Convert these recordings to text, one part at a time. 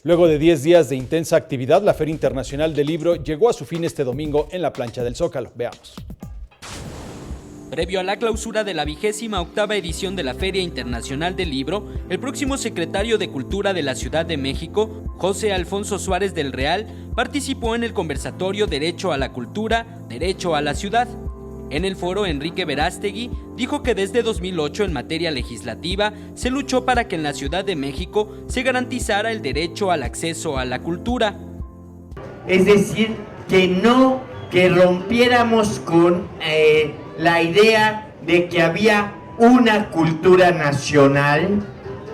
Luego de 10 días de intensa actividad, la Feria Internacional del Libro llegó a su fin este domingo en la plancha del Zócalo. Veamos. Previo a la clausura de la 28ª edición de la Feria Internacional del Libro, el próximo secretario de Cultura de la Ciudad de México, José Alfonso Suárez del Real, participó en el conversatorio Derecho a la Cultura, Derecho a la Ciudad. En el foro, Enrique Verástegui dijo que desde 2008 en materia legislativa se luchó para que en la Ciudad de México se garantizara el derecho al acceso a la cultura. Es decir, que rompiéramos con la idea de que había una cultura nacional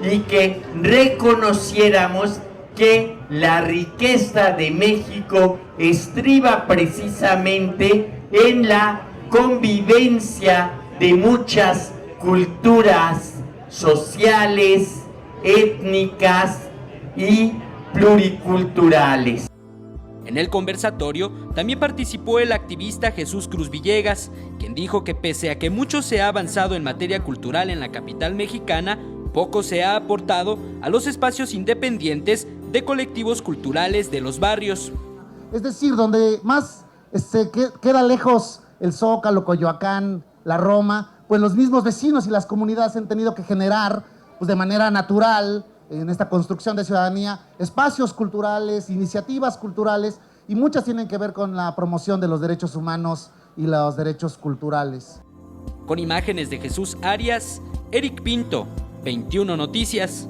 y que reconociéramos que la riqueza de México estriba precisamente en la convivencia de muchas culturas sociales, étnicas y pluriculturales. En el conversatorio también participó el activista Jesús Cruz Villegas, quien dijo que pese a que mucho se ha avanzado en materia cultural en la capital mexicana, poco se ha aportado a los espacios independientes de colectivos culturales de los barrios. Es decir, donde más queda lejos el Zócalo, Coyoacán, la Roma, pues los mismos vecinos y las comunidades han tenido que generar pues de manera natural en esta construcción de ciudadanía, espacios culturales, iniciativas culturales, y muchas tienen que ver con la promoción de los derechos humanos y los derechos culturales. Con imágenes de Jesús Arias, Eric Pinto, 21 Noticias.